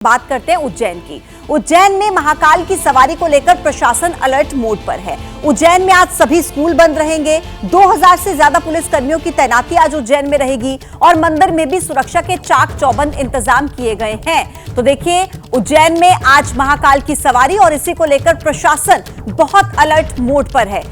बात करते हैं उज्जैन की। उज्जैन में महाकाल की सवारी को लेकर प्रशासन अलर्ट मोड पर है। उज्जैन में आज सभी स्कूल बंद रहेंगे। 2000 से ज्यादा पुलिस कर्मियों की तैनाती आज उज्जैन में रहेगी और मंदिर में भी सुरक्षा के चाक चौबंद इंतजाम किए गए हैं। तो देखिए, उज्जैन में आज महाकाल की सवारी और इसी को लेकर प्रशासन बहुत अलर्ट मोड पर है।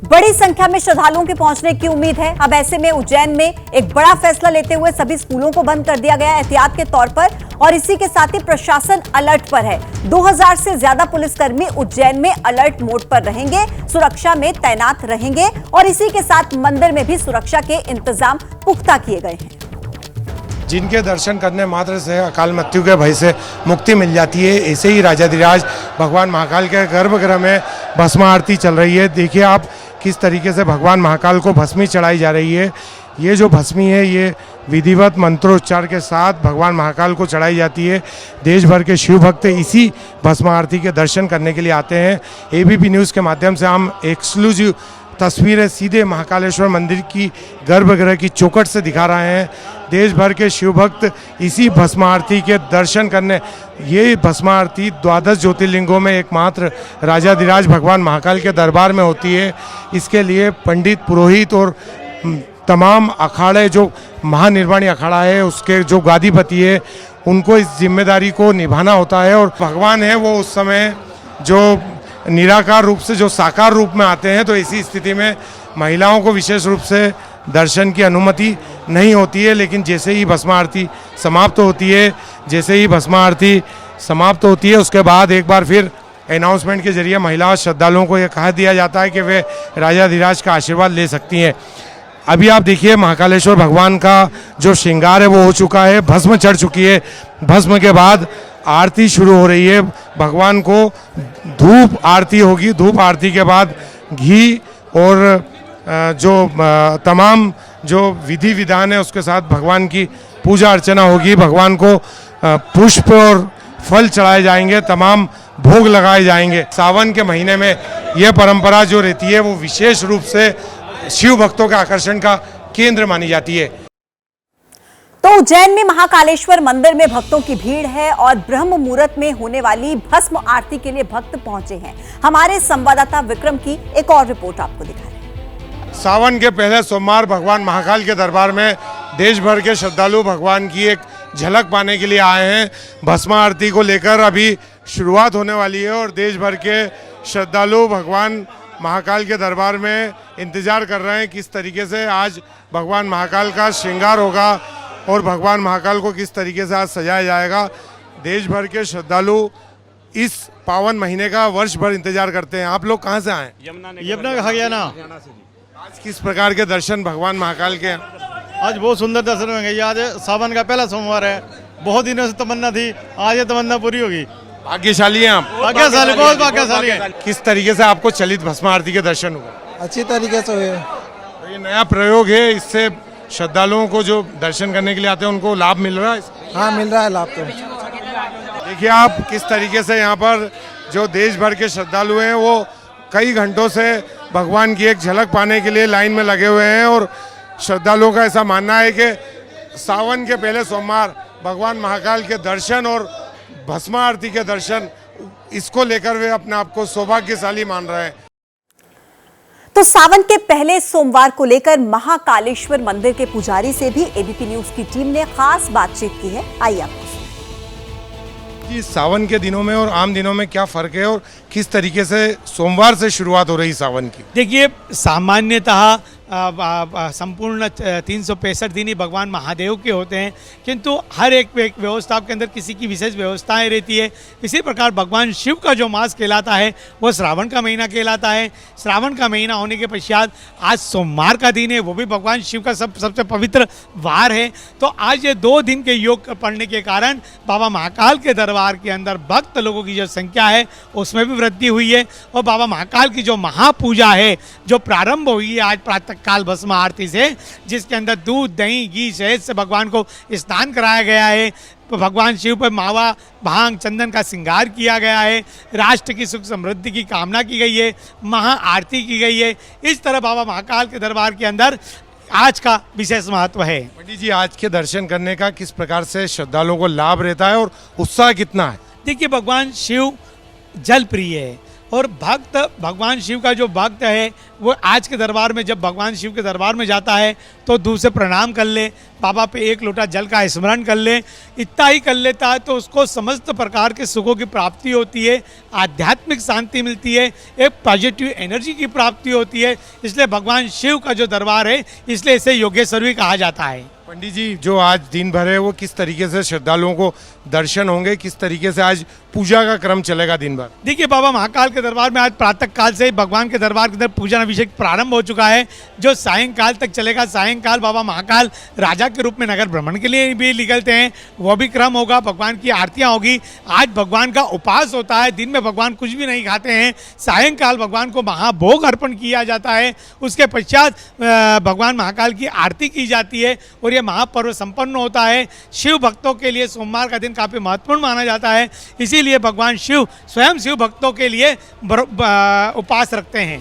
बड़ी संख्या में श्रद्धालुओं के पहुंचने की उम्मीद है। अब ऐसे में उज्जैन में एक बड़ा फैसला लेते हुए सभी स्कूलों को बंद कर दिया गया है एहतियात के तौर पर, और इसी के साथ ही प्रशासन अलर्ट पर है। 2000 से ज्यादा पुलिसकर्मी उज्जैन में अलर्ट मोड पर रहेंगे, सुरक्षा में तैनात रहेंगे और इसी के साथ मंदिर में भी सुरक्षा के इंतजाम पुख्ता किए गए हैं। जिनके दर्शन करने मात्र से अकाल मृत्यु के भय से मुक्ति मिल जाती है, ऐसे ही राजाधिराज भगवान महाकाल के गर्भगृह में भस्म आरती चल रही है। देखिए आप किस तरीके से भगवान महाकाल को भस्मी चढ़ाई जा रही है। ये जो भस्मी है ये विधिवत मंत्रोच्चार के साथ भगवान महाकाल को चढ़ाई जाती है। देश भर के शिव भक्त इसी भस्म आरती के दर्शन करने के लिए आते हैं। एबीपी न्यूज़ के माध्यम से हम एक्सक्लूसिव तस्वीरें सीधे महाकालेश्वर मंदिर की गर्भगृह की चौखट से दिखा रहे हैं। देश भर के शिव भक्त इसी भस्म आरती के दर्शन करने, ये भस्म आरती द्वादश ज्योतिर्लिंगों में एकमात्र राजाधिराज भगवान महाकाल के दरबार में होती है। इसके लिए पंडित, पुरोहित और तमाम अखाड़े, जो महानिर्वाणी अखाड़ा है उसके जो गादीपति है, उनको इस जिम्मेदारी को निभाना होता है। और भगवान है वो उस समय जो निराकार रूप से जो साकार रूप में आते हैं, तो ऐसी स्थिति में महिलाओं को विशेष रूप से दर्शन की अनुमति नहीं होती है। लेकिन जैसे ही भस्म आरती समाप्त होती है उसके बाद एक बार फिर अनाउंसमेंट के जरिए महिला श्रद्धालुओं को यह कह दिया जाता है कि वे राजाधिराज का आशीर्वाद ले सकती हैं। अभी आप देखिए महाकालेश्वर भगवान का जो श्रृंगार है वो हो चुका है, भस्म चढ़ चुकी है। भस्म के बाद आरती शुरू हो रही है। भगवान को धूप आरती होगी। धूप आरती के बाद घी और जो तमाम जो विधि विधान है उसके साथ भगवान की पूजा अर्चना होगी। भगवान को पुष्प और फल चढ़ाए जाएंगे, तमाम भोग लगाए जाएंगे। सावन के महीने में यह परंपरा जो रहती है वो विशेष रूप से शिव भक्तों के आकर्षण का केंद्र मानी जाती है। तो उज्जैन में महाकालेश्वर मंदिर में भक्तों की भीड़ है और ब्रह्म मुहूर्त में होने वाली भस्म आरती के लिए भक्त पहुंचे हैं। हमारे संवाददाता विक्रम की एक और रिपोर्ट आपको दिखा रहे हैं। सावन के पहले सोमवार भगवान महाकाल के दरबार में देश भर के श्रद्धालु भगवान की एक झलक पाने के लिए आए हैं। भस्म आरती को लेकर अभी शुरुआत होने वाली है और देश भर के श्रद्धालु भगवान महाकाल के दरबार में इंतजार कर रहे हैं किस तरीके से आज भगवान महाकाल का श्रृंगार होगा और भगवान महाकाल को किस तरीके से आज सजाया जाएगा। देश भर के श्रद्धालु इस पावन महीने का वर्ष भर इंतजार करते हैं। आप लोग कहाँ से आए? यमुना हरियाणा। आज किस प्रकार के दर्शन भगवान महाकाल के? आज बहुत सुंदर दर्शन होंगे। आज सावन का पहला सोमवार है। बहुत दिनों से तमन्ना थी, आज ये तमन्ना पूरी होगी। भाग्यशाली हैं आप। भाग्यशाली, बहुत भाग्यशाली है। किस तरीके से आपको चलित भस्म आरती के दर्शन हुए? अच्छी तरीके से हुए। तो ये नया प्रयोग है, इससे श्रद्धालुओं को जो दर्शन करने के लिए आते हैं उनको लाभ मिल रहा है? हाँ, मिल रहा है लाभ तो। देखिए आप किस तरीके से यहाँ पर जो देश भर के श्रद्धालु हैं वो कई घंटों से भगवान की एक झलक पाने के लिए लाइन में लगे हुए हैं। और श्रद्धालुओं का ऐसा मानना है कि सावन के पहले सोमवार भगवान महाकाल के दर्शन और भस्म आरती के दर्शन, इसको लेकर वे अपने आप को सौभाग्यशाली मान रहे हैं। तो सावन के पहले सोमवार को लेकर महाकालेश्वर मंदिर के पुजारी से भी एबीपी न्यूज की टीम ने खास बातचीत की है। आइए आपको कि सावन के दिनों में और आम दिनों में क्या फर्क है और किस तरीके से सोमवार से शुरुआत हो रही सावन की? देखिए, सामान्यतः संपूर्ण 365 दिन ही भगवान महादेव के होते हैं, किंतु हर एक व्यवस्था के अंदर किसी की विशेष व्यवस्थाएं रहती है। इसी प्रकार भगवान शिव का जो मास कहलाता है वो श्रावण का महीना कहलाता है। श्रावण का महीना होने के पश्चात आज सोमवार का दिन है, वो भी भगवान शिव का सबसे पवित्र वार है। तो आज ये 2 दिन के योग पड़ने के कारण बाबा महाकाल के दरबार के अंदर भक्त लोगों की जो संख्या है उसमें भी वृद्धि हुई है। और बाबा महाकाल की जो महापूजा है जो प्रारंभ हुई है आज प्रातः काल भस्म आरती से, जिसके अंदर दूध, दही, घी, शहद से भगवान को स्नान कराया गया है। भगवान शिव पर मावा, भांग, चंदन का श्रृंगार किया गया है। राष्ट्र की सुख समृद्धि की कामना की गई है। महा आरती की गई है। इस तरह बाबा महाकाल के दरबार के अंदर आज का विशेष महत्व है। पंडित जी, आज के दर्शन करने का किस प्रकार से श्रद्धालुओं को लाभ रहता है और उत्साह कितना है? देखिए, भगवान शिव जल प्रिय है और भक्त, भगवान शिव का जो भक्त है वो आज के दरबार में, जब भगवान शिव के दरबार में जाता है तो दूर से प्रणाम कर ले, बाबा पे एक लोटा जल का स्मरण कर ले, इतना ही कर लेता है तो उसको समस्त प्रकार के सुखों की प्राप्ति होती है, आध्यात्मिक शांति मिलती है, एक पॉजिटिव एनर्जी की प्राप्ति होती है। इसलिए भगवान शिव का जो दरबार है, इसलिए इसे योगेश्वर भी कहा जाता है। पंडित जी, जो आज दिन भर है वो किस तरीके से श्रद्धालुओं को दर्शन होंगे, किस तरीके से आज पूजा का क्रम चलेगा दिन भर? देखिए, बाबा महाकाल के दरबार में आज प्रातः काल से ही भगवान के दरबार के अंदर पूजन अभिषेक प्रारंभ हो चुका है, जो सायंकाल तक चलेगा। सायंकाल बाबा महाकाल राजा के रूप में नगर भ्रमण के लिए भी निकलते हैं, वो भी क्रम होगा, भगवान की आरतियां होगी। आज भगवान का उपास होता है, दिन में भगवान कुछ भी नहीं खाते हैं, सायंकाल भगवान को महाभोग अर्पण किया जाता है, उसके पश्चात भगवान महाकाल की आरती की जाती है और ये महापर्व संपन्न होता है। शिव भक्तों के लिए सोमवार का दिन काफ़ी महत्वपूर्ण माना जाता है, इसीलिए भगवान शिव स्वयं शिव भक्तों के लिए उपास रखते हैं।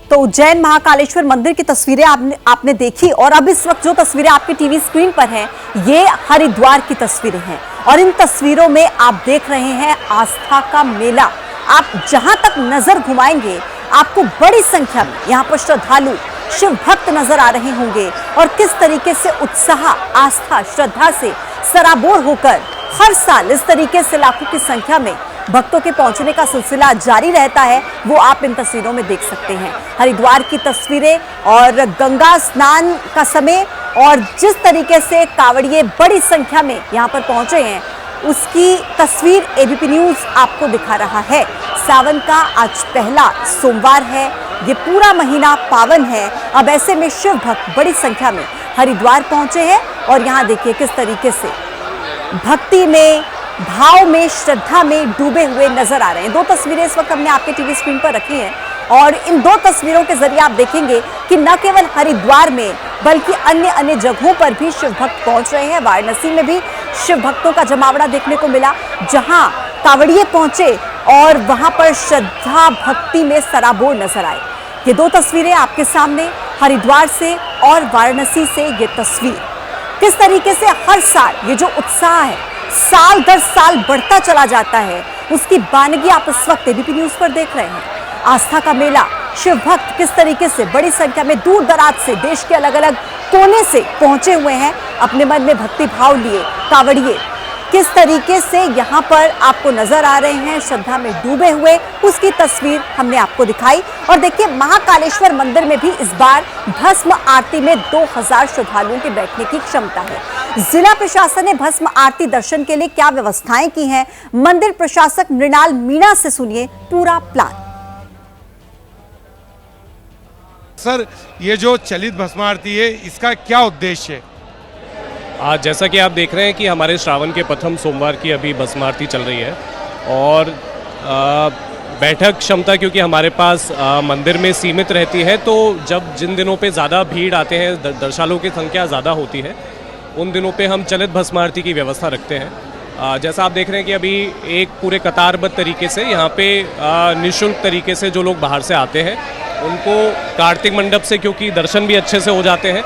तो उज्जैन महाकालेश्वर मंदिर की तस्वीरें आपने देखी और अब इस वक्त जो तस्वीरें आपकी टीवी स्क्रीन पर हैं, ये हरिद्वार की तस्वीरें हैं और इन तस्वीरों में आप देख रहे हैं आस्था का मेला। आप जहां तक नजर घुमाएंगे आपको बड़ी संख्या में यहाँ पर श्रद्धालु शिव भक्त नजर आ रहे होंगे और किस तरीके से उत्साह, आस्था, श्रद्धा से सराबोर होकर हर साल इस तरीके से लाखों की संख्या में भक्तों के पहुंचने का सिलसिला जारी रहता है, वो आप इन तस्वीरों में देख सकते हैं। हरिद्वार की तस्वीरें और गंगा स्नान का समय और जिस तरीके से कांवड़िए बड़ी संख्या में यहाँ पर पहुंचे हैं, उसकी तस्वीर एबीपी न्यूज आपको दिखा रहा है। सावन का आज पहला सोमवार है, ये पूरा महीना पावन है। अब ऐसे में शिव भक्त बड़ी संख्या में हरिद्वार पहुंचे हैं और यहाँ देखिए किस तरीके से भक्ति में, भाव में, श्रद्धा में डूबे हुए नजर आ रहे हैं। दो तस्वीरें इस वक्त हमने आपके टीवी स्क्रीन पर रखी हैं और इन दो तस्वीरों के जरिए आप देखेंगे कि न केवल हरिद्वार में बल्कि अन्य अन्य जगहों पर भी शिव भक्त पहुंच रहे हैं। वाराणसी में भी शिव भक्तों का जमावड़ा देखने को मिला, जहां कांवड़िए पहुंचे और वहां पर श्रद्धा भक्ति में सराबोर नजर आए। ये दो तस्वीरें आपके सामने, हरिद्वार से और वाराणसी से। ये तस्वीर किस तरीके से हर साल ये जो उत्साह है साल दर साल बढ़ता चला जाता है, उसकी बानगी आप इस वक्त एबीपी न्यूज पर देख रहे हैं। आस्था का मेला, शिव भक्त किस तरीके से बड़ी संख्या में दूर दराज से, देश के अलग अलग कोने से पहुंचे हुए हैं, अपने मन में भक्ति भाव लिए कांवड़िए किस तरीके से यहाँ पर आपको नजर आ रहे हैं, श्रद्धा में डूबे हुए, उसकी तस्वीर हमने आपको दिखाई। और देखिए, महाकालेश्वर मंदिर में भी इस बार भस्म आरती में 2000 श्रद्धालुओं के बैठने की क्षमता है। जिला प्रशासन ने भस्म आरती दर्शन के लिए क्या व्यवस्थाएं की हैं, मंदिर प्रशासक मृणाल मीणा से सुनिए पूरा प्लान। सर, ये जो चलित भस्म आरती है, इसका क्या उद्देश्य है? आज जैसा कि आप देख रहे हैं कि हमारे श्रावण के प्रथम सोमवार की अभी भस्म आरती चल रही है और बैठक क्षमता क्योंकि हमारे पास मंदिर में सीमित रहती है, तो जब जिन दिनों पे ज़्यादा भीड़ आते हैं, दर्शनालुओं की संख्या ज़्यादा होती है, उन दिनों पे हम चलित भस्म आरती की व्यवस्था रखते हैं। जैसा आप देख रहे हैं कि अभी एक पूरे कतारबद्ध तरीके से यहाँ पे निःशुल्क तरीके से जो लोग बाहर से आते हैं उनको कार्तिक मंडप से क्योंकि दर्शन भी अच्छे से हो जाते हैं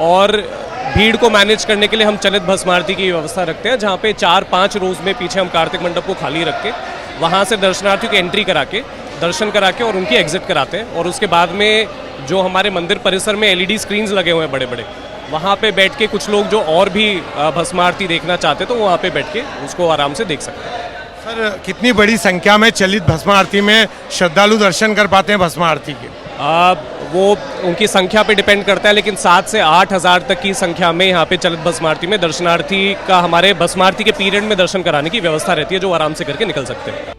और भीड़ को मैनेज करने के लिए हम चलित भस्म आरती की व्यवस्था रखते हैं, जहाँ पे 4-5 रोज़ में पीछे हम कार्तिक मंडप को खाली रख के वहाँ से दर्शनार्थियों की एंट्री करा के, दर्शन करा के और उनकी एग्जिट कराते हैं। और उसके बाद में जो हमारे मंदिर परिसर में LED स्क्रीन्स लगे हुए हैं बड़े बड़े, वहाँ पे बैठ के कुछ लोग जो और भी भस्म आरती देखना चाहते हैं तो वहाँ पे बैठ के उसको आराम से देख सकते हैं। सर, कितनी बड़ी संख्या में चलित भस्म आरती में श्रद्धालु दर्शन कर पाते हैं भस्म आरती के? वो उनकी संख्या पे डिपेंड करता है, लेकिन 7 से 8 हज़ार तक की संख्या में यहाँ पे चलित भस्म आरती में दर्शनार्थी का हमारे भस्म आरती के पीरियड में दर्शन कराने की व्यवस्था रहती है, जो आराम से करके निकल सकते हैं।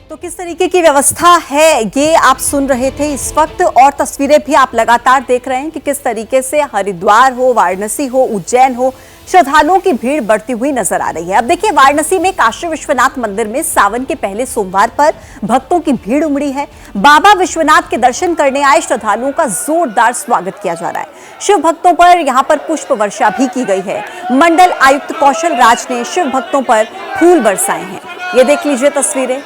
तो किस तरीके की व्यवस्था है ये आप सुन रहे थे इस वक्त, और तस्वीरें भी आप लगातार देख रहे हैं कि किस तरीके से हरिद्वार हो, वाराणसी हो, उज्जैन हो, श्रद्धालुओं की भीड़ बढ़ती हुई नजर आ रही है। अब देखिए, वाराणसी में काशी विश्वनाथ मंदिर में सावन के पहले सोमवार पर भक्तों की भीड़ उमड़ी है। बाबा विश्वनाथ के दर्शन करने आए श्रद्धालुओं का जोरदार स्वागत किया जा रहा है। शिव भक्तों पर यहाँ पर पुष्प वर्षा भी की गई है। मंडल आयुक्त कौशल राज ने शिव भक्तों पर फूल बरसाए हैं। ये देख लीजिए तस्वीरें,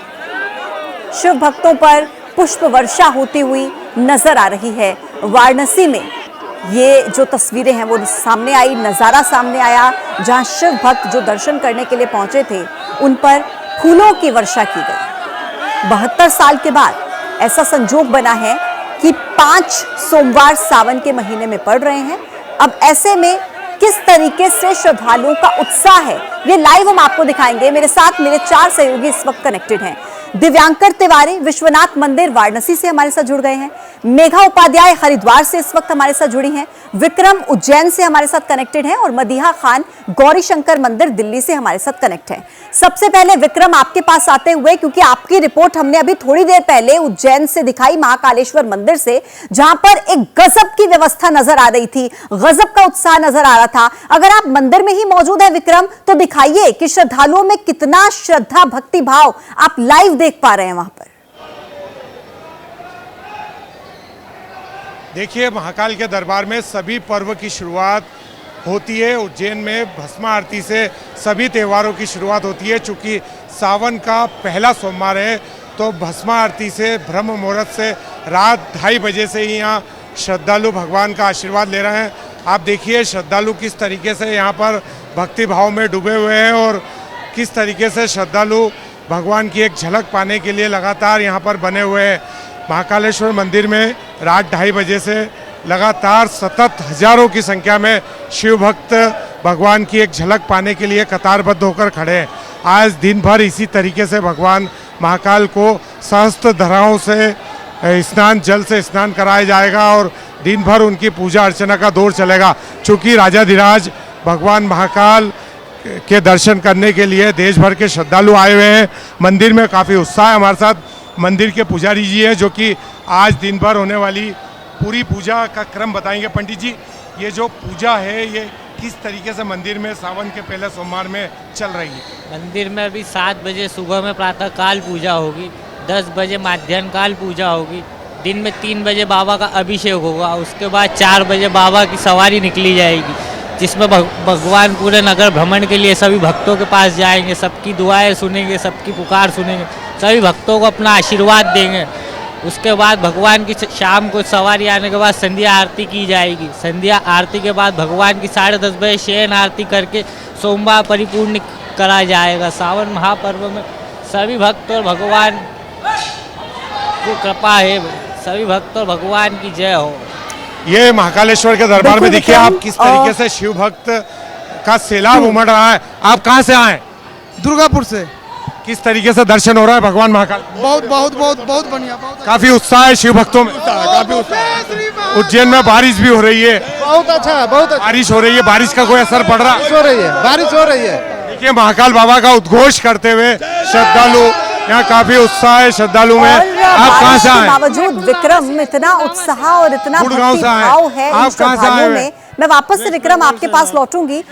शिव भक्तों पर पुष्प वर्षा होती हुई नजर आ रही है। वाराणसी में ये जो तस्वीरें हैं वो सामने आई, नजारा सामने आया, जहां शिव भक्त जो दर्शन करने के लिए पहुंचे थे उन पर फूलों की वर्षा की गई। 72 साल के बाद ऐसा संजोग बना है कि 5 सोमवार सावन के महीने में पड़ रहे हैं। अब ऐसे में किस तरीके से श्रद्धालुओं का उत्साह है, ये लाइव हम आपको दिखाएंगे। मेरे साथ मेरे 4 सहयोगी इस वक्त कनेक्टेड हैं। दिव्यांकर तिवारी विश्वनाथ मंदिर वाराणसी से हमारे साथ जुड़ गए हैं। मेघा उपाध्याय हरिद्वार से इस वक्त हमारे साथ जुड़ी हैं। विक्रम उज्जैन से हमारे साथ कनेक्टेड हैं और मदीहा खान गौरी शंकर मंदिर दिल्ली से हमारे साथ कनेक्ट हैं। सबसे पहले विक्रम, आपके पास आते हुए, क्योंकि आपकी रिपोर्ट हमने अभी थोड़ी देर पहले उज्जैन से दिखाई, महाकालेश्वर मंदिर से, जहां पर एक गजब की व्यवस्था नजर आ रही थी, गजब का उत्साह नजर आ रहा था। अगर आप मंदिर में ही मौजूद है विक्रम, तो दिखाइए कि श्रद्धालुओं में कितना श्रद्धा भक्ति भाव आप लाइव देख पा रहे हैं वहां पर। देखिए, महाकाल के दरबार में सभी पर्व की शुरुआत होती है। उज्जैन में भस्मा आरती से सभी त्योहारों की शुरुआत होती है। चूँकि सावन का पहला सोमवार है तो भस्मा आरती से ब्रह्म मुहूर्त से रात 2:30 बजे से ही यहाँ श्रद्धालु भगवान का आशीर्वाद ले रहे हैं। आप देखिए श्रद्धालु किस तरीके से यहाँ पर भक्ति भाव में डूबे हुए हैं और किस तरीके से श्रद्धालु भगवान की एक झलक पाने के लिए लगातार यहाँ पर बने हुए हैं। महाकालेश्वर मंदिर में रात 2:30 बजे से लगातार सतत हजारों की संख्या में शिव भक्त भगवान की एक झलक पाने के लिए कतारबद्ध होकर खड़े हैं। आज दिन भर इसी तरीके से भगवान महाकाल को सहस्त्र धाराओं से स्नान, जल से स्नान कराया जाएगा और दिन भर उनकी पूजा अर्चना का दौर चलेगा। चूँकि राजाधिराज भगवान महाकाल के दर्शन करने के लिए देश भर के श्रद्धालु आए हुए हैं। मंदिर में काफ़ी उत्साह है। हमारे साथ मंदिर के पुजारी जी हैं जो कि आज दिन भर होने वाली पूरी पूजा का क्रम बताएंगे। पंडित जी, ये जो पूजा है ये किस तरीके से मंदिर में सावन के पहले सोमवार में चल रही है? मंदिर में अभी 7 बजे सुबह में प्रातः काल पूजा होगी, 10 बजे माध्याह्न काल पूजा होगी, दिन में 3 बजे बाबा का अभिषेक होगा, उसके बाद 4 बजे बाबा की सवारी निकली जाएगी जिसमें भगवान पूरे नगर भ्रमण के लिए सभी भक्तों के पास जाएंगे, सबकी दुआएं सुनेंगे, सबकी पुकार सुनेंगे, सभी भक्तों को अपना आशीर्वाद देंगे। उसके बाद भगवान की शाम को सवारी आने के बाद संध्या आरती की जाएगी। संध्या आरती के बाद भगवान की 10:30 बजे शयन आरती करके सोमवार परिपूर्ण करा जाएगा। सावन महापर्व में सभी भक्त और भगवान को कृपा है, सभी भक्त और भगवान की जय हो। ये महाकालेश्वर के दरबार में देखिए आप किस तरीके से शिव भक्त का सैलाब उमड़ रहा है। आप कहाँ से आए? दुर्गापुर से। किस तरीके से दर्शन हो रहा है भगवान महाकाल? बहुत बहुत बहुत बहुत बढ़िया, बहुत काफी उत्साह है शिव भक्तों में। काफी उत्साह। उज्जैन में बारिश भी हो रही है। बहुत अच्छा, बहुत अच्छा बारिश हो रही है, बारिश का कोई असर पड़ रहा है? हो रही है, बारिश हो रही है। देखिए महाकाल बाबा का उद्घोष करते हुए श्रद्धालु, यहाँ काफी उत्साह है श्रद्धालु में। आप कहाँ से आए? बावजूद विक्रम इतना उत्साह और इतना भक्ति भाव है इन श्रद्धालुओं में। मैं वापस से विक्रम आपके पास लौटूंगी।